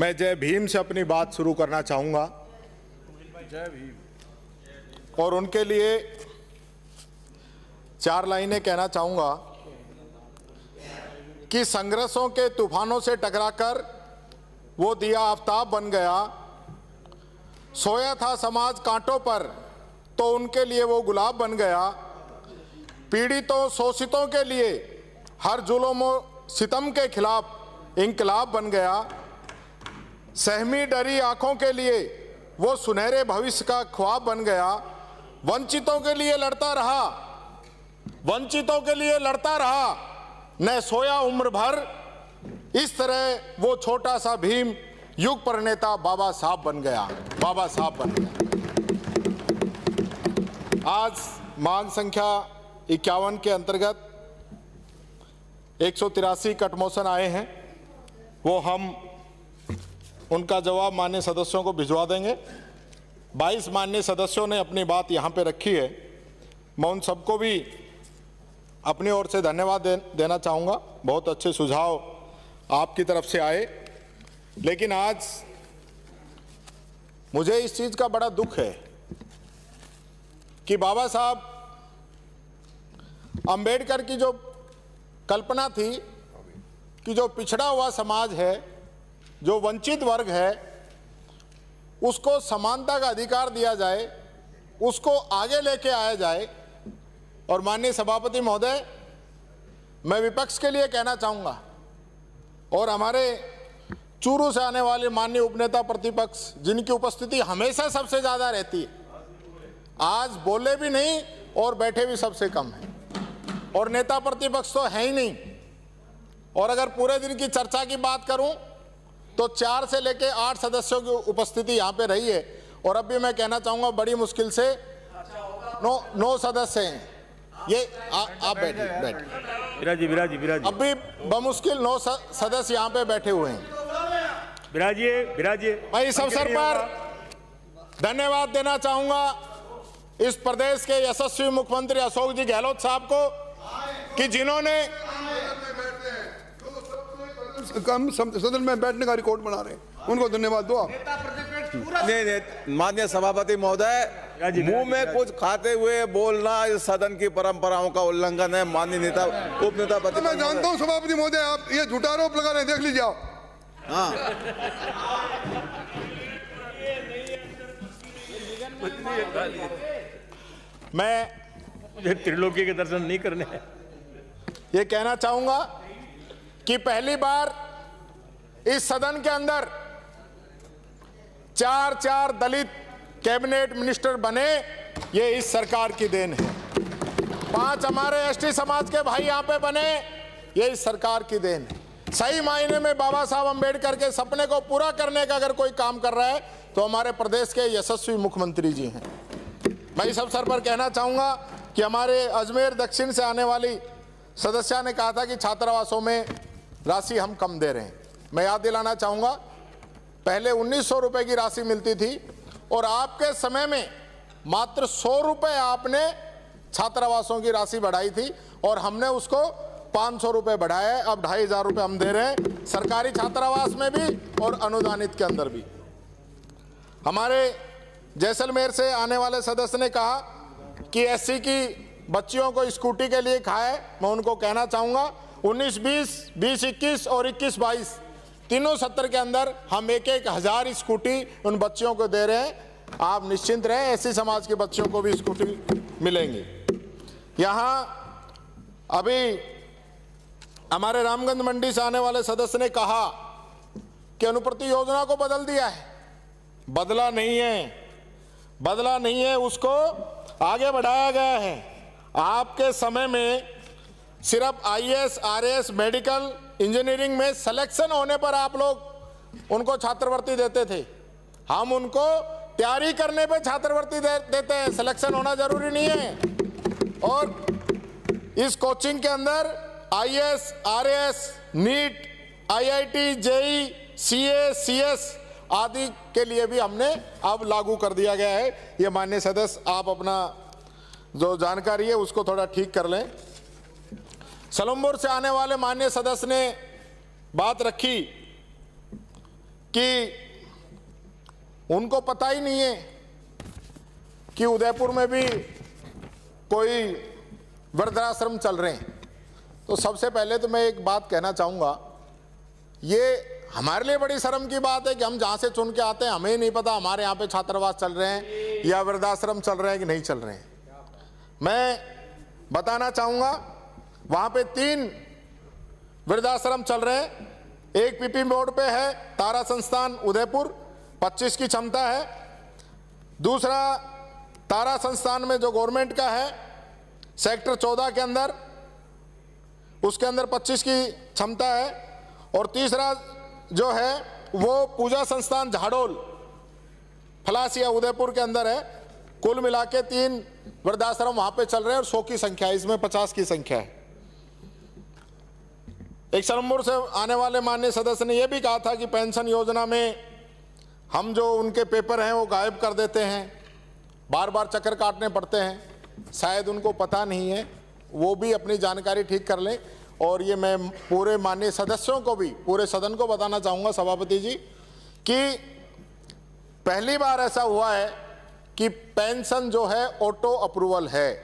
मैं जय भीम से अपनी बात शुरू करना चाहूँगा। जय भीम। और उनके लिए 4 लाइनें कहना चाहूँगा कि संघर्षों के तूफानों से टकराकर वो दिया आफताब बन गया। सोया था समाज कांटों पर तो उनके लिए वो गुलाब बन गया। पीड़ितों शोषितों के लिए हर जुल्म और सितम के खिलाफ इंकलाब बन गया। सहमी डरी आंखों के लिए वो सुनहरे भविष्य का ख्वाब बन गया। वंचितों के लिए लड़ता रहा, वंचितों के लिए लड़ता रहा, न सोया उम्र भर। इस तरह वो छोटा सा भीम युग पर नेता बाबा साहब बन गया, बाबा साहब बन गया। आज मांग संख्या 51 के अंतर्गत 183 कट मोशन आए हैं, वो हम उनका जवाब माननीय सदस्यों को भिजवा देंगे। 22 माननीय सदस्यों ने अपनी बात यहाँ पे रखी है। मैं उन सबको भी अपनी ओर से धन्यवाद देना चाहूँगा। बहुत अच्छे सुझाव आपकी तरफ से आए, लेकिन आज मुझे इस चीज़ का बड़ा दुख है कि बाबा साहब अंबेडकर की जो कल्पना थी कि जो पिछड़ा हुआ समाज है, जो वंचित वर्ग है, उसको समानता का अधिकार दिया जाए, उसको आगे लेके आया जाए। और माननीय सभापति महोदय, मैं विपक्ष के लिए कहना चाहूँगा और हमारे चूरू से आने वाले माननीय उपनेता प्रतिपक्ष, जिनकी उपस्थिति हमेशा सबसे ज़्यादा रहती है, आज बोले भी नहीं और बैठे भी सबसे कम हैं, और नेता प्रतिपक्ष तो है ही नहीं। और अगर पूरे दिन की चर्चा की बात करूं तो 4 से लेकर 8 सदस्यों की उपस्थिति यहां पे रही है, और अब भी मैं कहना चाहूंगा बड़ी मुश्किल से 9 सदस्य हैं। ये आप बैठिए। विराजी अब भी बमुश्किल 9 सदस्य यहां पे बैठे हुए हैं। विराजिए। मैं इस अवसर पर धन्यवाद देना चाहूंगा इस प्रदेश के यशस्वी मुख्यमंत्री अशोक जी गहलोत साहब को कि जिन्होंने कम सदन में बैठने का रिकॉर्ड बना रहे हैं, उनको धन्यवाद दो आप। नहीं, माननीय सभापति महोदय, मुंह में कुछ खाते हुए बोलना इस सदन की परंपराओं का उल्लंघन है। माननीय नेता उप नेता मैं जानता हूं सभापति महोदय, आप ये झूठा आरोप लगा रहे हैं, देख लीजिए आप। हाँ, मैं त्रिलोकी के दर्शन नहीं करने हैं। ये कहना चाहूंगा कि पहली बार इस सदन के अंदर 4 दलित कैबिनेट मिनिस्टर बने, ये इस सरकार की देन है। 5 हमारे एसटी समाज के भाई यहां पे बने, ये इस सरकार की देन है। सही मायने में बाबा साहब अंबेडकर के सपने को पूरा करने का अगर कोई काम कर रहा है तो हमारे प्रदेश के यशस्वी मुख्यमंत्री जी हैं। मैं इस अवसर पर कहना चाहूंगा कि हमारे अजमेर दक्षिण से आने वाली सदस्या ने कहा था कि छात्रावासों में राशि हम कम दे रहे हैं। मैं याद दिलाना चाहूँगा, पहले 1900 रुपये की राशि मिलती थी और आपके समय में मात्र 100 रुपये आपने छात्रावासों की राशि बढ़ाई थी, और हमने उसको 500 रुपये बढ़ाया है। अब 2500 रुपये हम दे रहे हैं, सरकारी छात्रावास में भी और अनुदानित के अंदर भी। हमारे जैसलमेर से आने वाले सदस्य ने कहा कि एससी की बच्चियों को स्कूटी के लिए खाए। मैं उनको कहना चाहूँगा 19-20, 20-21 और 21-22 तीनों सत्र के अंदर हम 1-1 हज़ार स्कूटी उन बच्चियों को दे रहे हैं। आप निश्चिंत रहें, ऐसी समाज के बच्चियों को भी स्कूटी मिलेंगी। यहाँ अभी हमारे रामगंज मंडी से आने वाले सदस्य ने कहा कि अनुप्रति योजना को बदल दिया है। बदला नहीं है, बदला नहीं है, उसको आगे बढ़ाया गया है। आपके समय में सिर्फ आईएएस, आरएएस, मेडिकल, इंजीनियरिंग में सिलेक्शन होने पर आप लोग उनको छात्रवृत्ति देते थे। हम उनको तैयारी करने पे छात्रवृत्ति देते हैं, सिलेक्शन होना जरूरी नहीं है। और इस कोचिंग के अंदर IAS, RAS, NEET, IIT, JEE, CA, CS आदि के लिए भी हमने अब लागू कर दिया गया है। ये माननीय सदस्य आप अपना जो जानकारी है उसको थोड़ा ठीक कर लें। सलमपुर से आने वाले माननीय सदस्य ने बात रखी कि उनको पता ही नहीं है कि उदयपुर में भी कोई वृद्धाश्रम चल रहे हैं। तो सबसे पहले तो मैं एक बात कहना चाहूँगा, ये हमारे लिए बड़ी शर्म की बात है कि हम जहाँ से चुन के आते हैं हमें ही नहीं पता हमारे यहाँ पे छात्रावास चल रहे हैं या वृद्धाश्रम चल रहे हैं कि नहीं चल रहे हैं। मैं बताना चाहूँगा, वहाँ पे 3 वृद्धाश्रम चल रहे हैं। एक पीपी मोड़ पे है तारा संस्थान उदयपुर, 25 की क्षमता है। दूसरा तारा संस्थान में जो गवर्नमेंट का है सेक्टर 14 के अंदर, उसके अंदर 25 की क्षमता है। और तीसरा जो है वो पूजा संस्थान झाड़ोल फलासिया उदयपुर के अंदर है। कुल मिला के 3 वृद्धाश्रम वहां पे चल रहे हैं और 100 की संख्या है, इसमें 50 की संख्या है। एक सलमपुर से आने वाले माननीय सदस्य ने यह भी कहा था कि पेंशन योजना में हम जो उनके पेपर हैं वो गायब कर देते हैं, बार बार चक्कर काटने पड़ते हैं। शायद उनको पता नहीं है, वो भी अपनी जानकारी ठीक कर लें। और ये मैं पूरे माननीय सदस्यों को भी, पूरे सदन को बताना चाहूँगा सभापति जी, कि पहली बार ऐसा हुआ है कि पेंशन जो है ऑटो अप्रूवल है,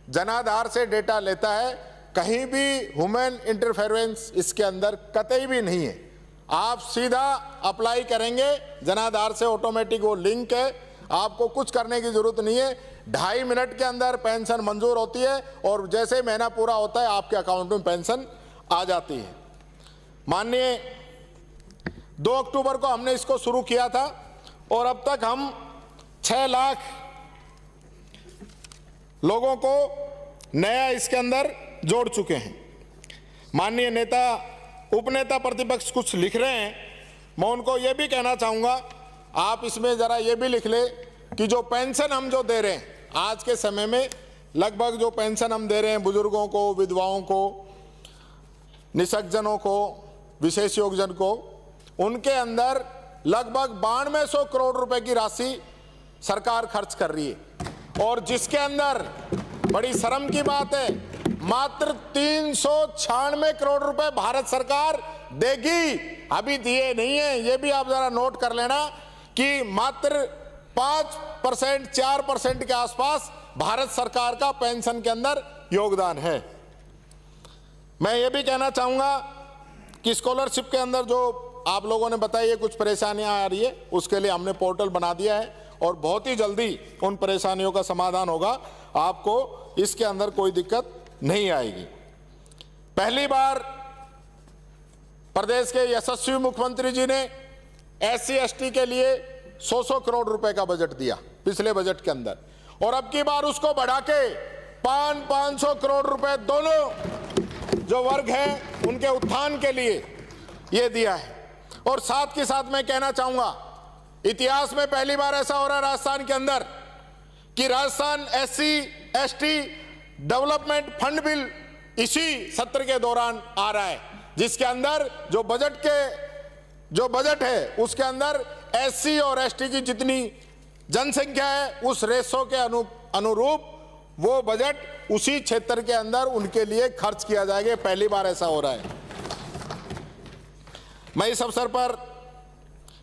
जनाधार से डेटा लेता है, कहीं भी ह्यूमन इंटरफेरेंस इसके अंदर कतई भी नहीं है। आप सीधा अप्लाई करेंगे, जनाधार से ऑटोमेटिक वो लिंक है, आपको कुछ करने की जरूरत नहीं है। 2.5 मिनट के अंदर पेंशन मंजूर होती है और जैसे महीना पूरा होता है आपके अकाउंट में पेंशन आ जाती है। माननीय 2 अक्टूबर को हमने इसको शुरू किया था और अब तक हम 6 लाख लोगों को नया इसके अंदर जोड़ चुके हैं। माननीय नेता, उपनेता प्रतिपक्ष कुछ लिख रहे हैं, मैं उनको ये भी कहना चाहूँगा, आप इसमें ज़रा ये भी लिख ले कि जो पेंशन हम जो दे रहे हैं आज के समय में, लगभग जो पेंशन हम दे रहे हैं बुजुर्गों को, विधवाओं को, निःशक्तजनों को, विशेष योगजन को, उनके अंदर लगभग 9200 करोड़ रुपए की राशि सरकार खर्च कर रही है। और जिसके अंदर बड़ी शर्म की बात है, मात्र 396 करोड़ रुपए भारत सरकार देगी, अभी दिए नहीं है। ये भी आप जरा नोट कर लेना कि मात्र 5%, 4% के आसपास भारत सरकार का पेंशन के अंदर योगदान है। मैं ये भी कहना चाहूँगा कि स्कॉलरशिप के अंदर जो आप लोगों ने बताई कुछ परेशानियां आ रही है, उसके लिए हमने पोर्टल बना दिया है और बहुत ही जल्दी उन परेशानियों का समाधान होगा। आपको इसके अंदर कोई दिक्कत नहीं आएगी। पहली बार प्रदेश के यशस्वी मुख्यमंत्री जी ने SC ST के लिए 100 करोड़ रुपए का बजट दिया पिछले बजट के अंदर, और अब की बार उसको बढ़ा के 500 करोड़ रुपए दोनों जो वर्ग हैं उनके उत्थान के लिए ये दिया है। और साथ के साथ मैं कहना चाहूंगा, इतिहास में पहली बार ऐसा हो रहा है राजस्थान के अंदर कि Rajasthan SC ST development fund bill इसी सत्र के दौरान आ रहा है, जिसके अंदर जो बजट है उसके अंदर SC और ST की जितनी जनसंख्या है उस रेशो के अनुरूप वो बजट उसी क्षेत्र के अंदर उनके लिए खर्च किया जाएगा। पहली बार ऐसा हो रहा है। मैं इस अवसर पर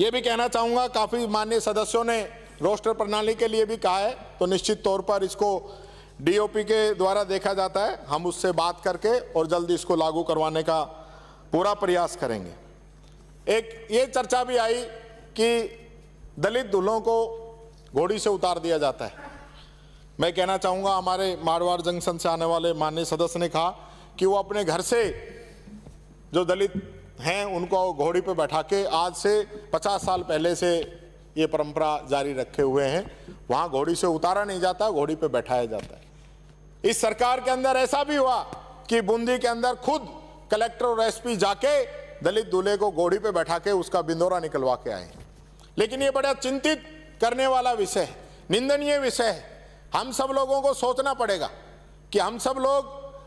यह भी कहना चाहूंगा, काफी माननीय सदस्यों ने रोस्टर प्रणाली के लिए भी कहा है, तो निश्चित तौर पर इसको DOP के द्वारा देखा जाता है। हम उससे बात करके और जल्दी इसको लागू करवाने का पूरा प्रयास करेंगे। एक ये चर्चा भी आई कि दलित दूल्हों को घोड़ी से उतार दिया जाता है। मैं कहना चाहूँगा, हमारे मारवाड़ जंक्शन से आने वाले माननीय सदस्य ने कहा कि वो अपने घर से जो दलित हैं उनको घोड़ी पे बैठा के आज से 50 साल पहले से ये परंपरा जारी रखे हुए हैं। वहाँ घोड़ी से उतारा नहीं जाता, घोड़ी पे बैठाया जाता है। इस सरकार के अंदर ऐसा भी हुआ कि बूंदी के अंदर खुद कलेक्टर और SP जाके दलित दूल्हे को घोड़ी पे बैठा के उसका बिंदौरा निकलवा के आए। लेकिन ये बड़ा चिंतित करने वाला विषय है, निंदनीय विषय है। हम सब लोगों को सोचना पड़ेगा कि हम सब लोग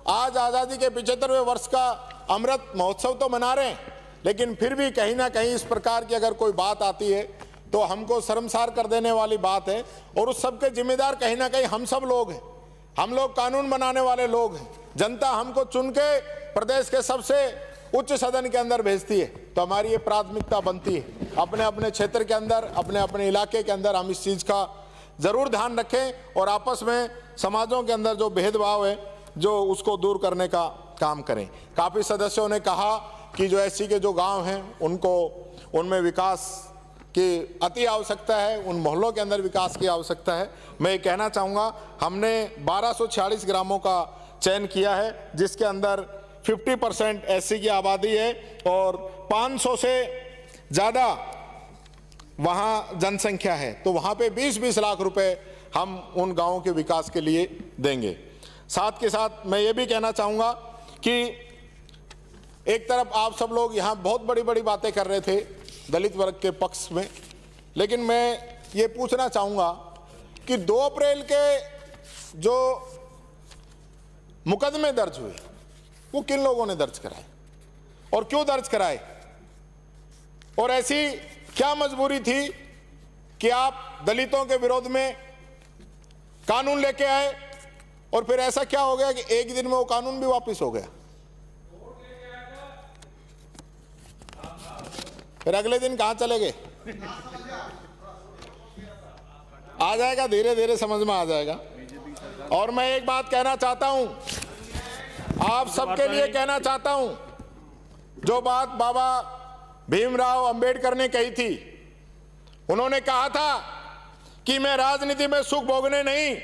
आज आज़ादी के 75वें वर्ष का अमृत महोत्सव तो मना रहे हैं, लेकिन फिर भी कहीं ना कहीं इस प्रकार की अगर कोई बात आती है तो हमको शर्मसार कर देने वाली बात है। और उस सब के जिम्मेदार कहीं ना कहीं हम सब लोग हैं। हम लोग कानून बनाने वाले लोग हैं। जनता हमको चुन के प्रदेश के सबसे उच्च सदन के अंदर भेजती है, तो तो हमारी ये प्राथमिकता बनती है। अपने अपने क्षेत्र के अंदर, अपने अपने इलाके के अंदर हम इस चीज़ का ज़रूर ध्यान रखें और आपस में समाजों के अंदर जो भेदभाव है जो उसको दूर करने का काम करें। काफ़ी सदस्यों ने कहा कि जो एससी के जो गांव हैं उनमें विकास की अति आवश्यकता है, उन मोहल्लों के अंदर विकास की आवश्यकता है। मैं ये कहना चाहूँगा, हमने 1246 ग्रामों का चयन किया है जिसके अंदर 50% एससी की आबादी है और 500 से ज़्यादा वहाँ जनसंख्या है। तो वहाँ पे 20-20 लाख रुपए हम उन गाँवों के विकास के लिए देंगे। साथ के साथ मैं ये भी कहना चाहूँगा कि एक तरफ आप सब लोग यहाँ बहुत बड़ी बड़ी बातें कर रहे थे दलित वर्ग के पक्ष में, लेकिन मैं ये पूछना चाहूँगा कि 2 अप्रैल के जो मुकदमे दर्ज हुए वो किन लोगों ने दर्ज कराए और क्यों दर्ज कराए, और ऐसी क्या मजबूरी थी कि आप दलितों के विरोध में कानून लेके आए और फिर ऐसा क्या हो गया कि एक दिन में वो कानून भी वापस हो गया, फिर अगले दिन कहां चले गए? आ जाएगा, धीरे धीरे समझ में आ जाएगा। और मैं एक बात कहना चाहता हूं, आप सबके लिए कहना चाहता हूं, जो बात बाबा भीमराव अंबेडकर ने कही थी, उन्होंने कहा था कि मैं राजनीति में सुख भोगने नहीं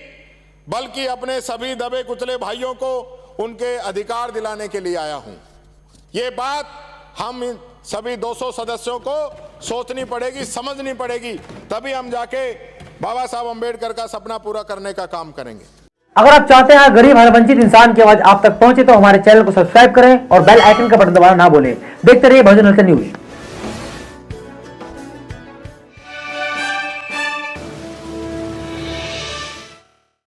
बल्कि अपने सभी दबे कुचले भाइयों को उनके अधिकार दिलाने के लिए आया हूं। ये बात हम इन सभी 200 सदस्यों को सोचनी पड़ेगी, समझनी पड़ेगी, तभी हम जाके बाबा साहब अंबेडकर का सपना पूरा करने का काम करेंगे। अगर आप चाहते हैं गरीब हर वंचित इंसान की आवाज आप तक पहुंचे तो हमारे चैनल को सब्सक्राइब करें और बेल आइकन का बटन दबाना ना भूलें। देखते रहिए बहुजन हलचल न्यूज।